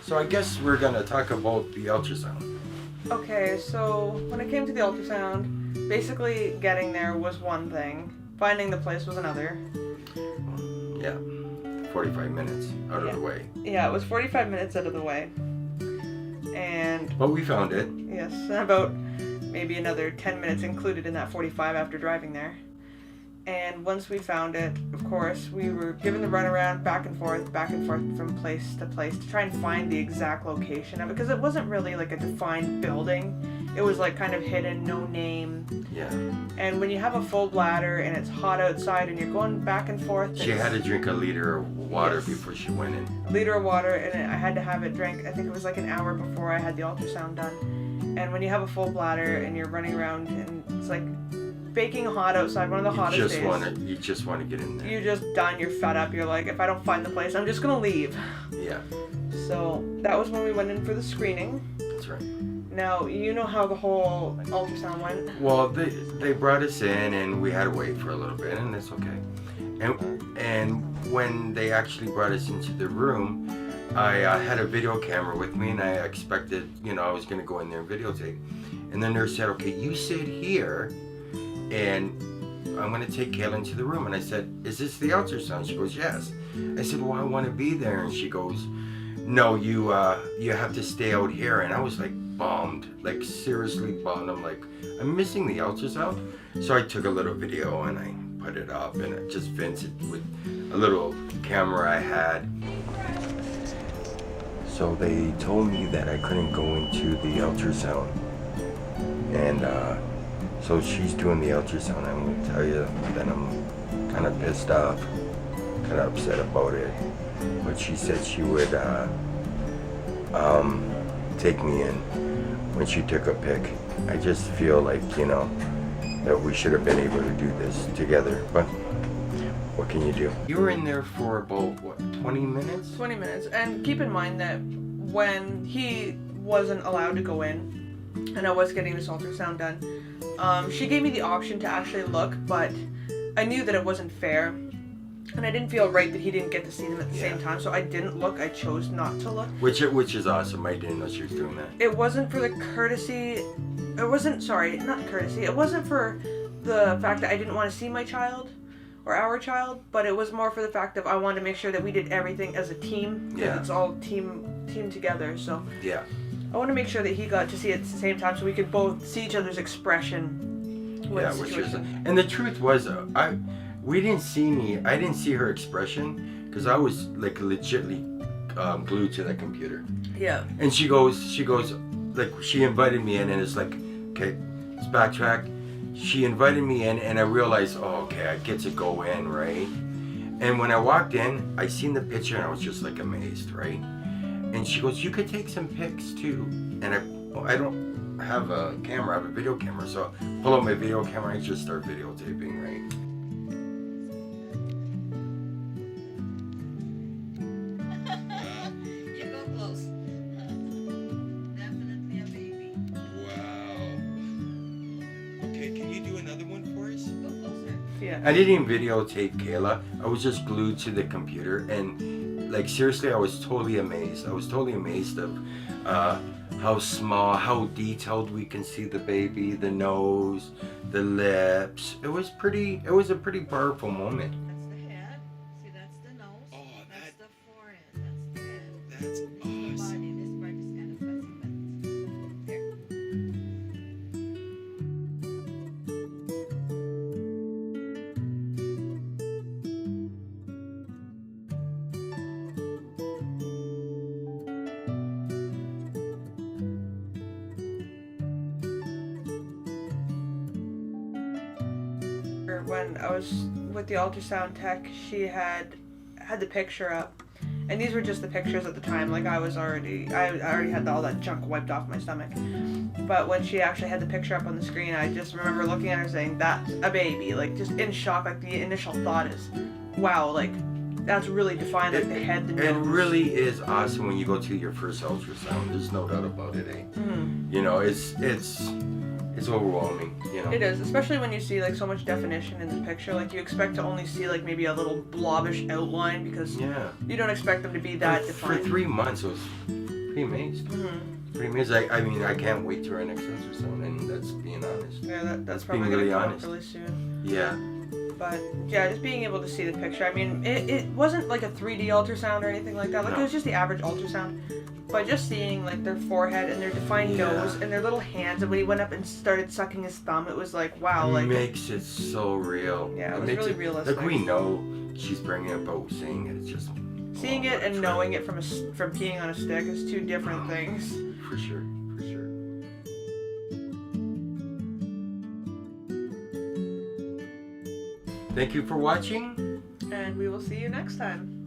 So I guess we're gonna talk about the ultrasound. Okay, so when it came to the ultrasound, basically getting there was one thing, finding the place was another. Yeah, 45 minutes out of the way. Yeah, it was 45 minutes out of the way. And But we found it. yes, about maybe another 10 minutes included in that 45 after driving there. And once we found it, of course, we were given the runaround back and forth from place to place to try and find the exact location of it, because it wasn't really like a defined building. It was like kind of hidden, no name. Yeah. And when you have a full bladder and it's hot outside and you're going back and forth, She had to drink a liter of water before she went in. a liter of water, and I had to have it drank. I think it was like an hour before I had the ultrasound done. And when you have a full bladder and you're running around and it's like baking hot outside, one of the hottest days. You just want to get in there. You're just done. You're fed up. You're like, if I don't find the place, I'm just gonna leave. Yeah. So that was when we went in for the screening. That's right. Now you know how the whole ultrasound went. Well, they brought us in and we had to wait for a little bit, and it's okay. And when they actually brought us into the room, I had a video camera with me, and I expected, I was gonna go in there and videotape. And the nurse said, "Okay, you sit here, and I'm going to take Kaylin to the room." And I said, "Is this the ultrasound?" She goes, "Yes." I said, "Well, I want to be there." And she goes, "No, you have to stay out here." And I was like bummed, like seriously bummed. I'm like, I'm missing the ultrasound. So I took a little video and I put it up, and I just fenced it with a little camera I had. So they told me that I couldn't go into the ultrasound. And so she's doing the ultrasound. I'm going to tell you that I'm kind of pissed off, kind of upset about it. But she said she would take me in when she took a pic. I just feel like, that we should have been able to do this together. But what can you do? You were in there for about, 20 minutes? 20 minutes. And keep in mind that when he wasn't allowed to go in, and I was getting this ultrasound done, she gave me the option to actually look, but I knew that it wasn't fair, and I didn't feel right that he didn't get to see them at the same time, so I didn't look. I chose not to look. Which is awesome. I didn't know she was doing that. It wasn't for the courtesy, it wasn't for the fact that I didn't want to see my child, or our child, but it was more for the fact of I wanted to make sure that we did everything as a team, because it's all team together, so. Yeah. I want to make sure that he got to see it at the same time so we could both see each other's expression. And the truth was, I didn't see her expression, because I was like legitly glued to that computer. Yeah. And she goes, like, she invited me in, and it's like, okay, let's backtrack. She invited me in, and I realized, okay, I get to go in, right? And when I walked in, I seen the picture, and I was just like amazed, right? And she goes, "You could take some pics too." And I don't have a camera, I have a video camera. So I pull out my video camera and I just start videotaping, right? You go close. Definitely a baby. Wow. Okay, can you do another one for us? Go closer. Yeah. I didn't even videotape Kayla. I was just glued to the computer, and like seriously, I was totally amazed. I was totally amazed of how small, how detailed we can see the baby, the nose, the lips. It was a pretty powerful moment. That's the head. See, that's the nose. Oh, that's the forehead. That's the head. That's The body, this part is kind of fuzzy, but there. When I was with the ultrasound tech, she had the picture up, and these were just the pictures at the time. Like I already had all that junk wiped off my stomach. But when she actually had the picture up on the screen, I just remember looking at her saying, "That's a baby." Like just in shock. Like the initial thought is, "Wow!" Like that's really defined. Like the head, the nose. It really is awesome when you go to your first ultrasound. There's no doubt about it, eh? Mm-hmm. It's overwhelming, It is, especially when you see like so much definition in the picture. Like you expect to only see like maybe a little blobbish outline because you don't expect them to be that For defined. 3 months, it was pretty amazed. Mm-hmm. Pretty amazed. I mean, I can't wait to our next ultrasound, and that's being honest. Yeah, that's being probably really gonna come up honest. really soon. Yeah. But yeah, just being able to see the picture. I mean, it wasn't like a 3D ultrasound or anything like that. Like No. it was just the average ultrasound. But just seeing like their forehead and their defined Yeah. nose and their little hands, and when he went up and started sucking his thumb, it was like wow, It like makes it so real. yeah, it was makes really realistic. Like we know she's bringing it, but seeing it, it's just Seeing it and knowing it from from peeing on a stick is two different things. For sure, for sure. Thank you for watching. And we will see you next time.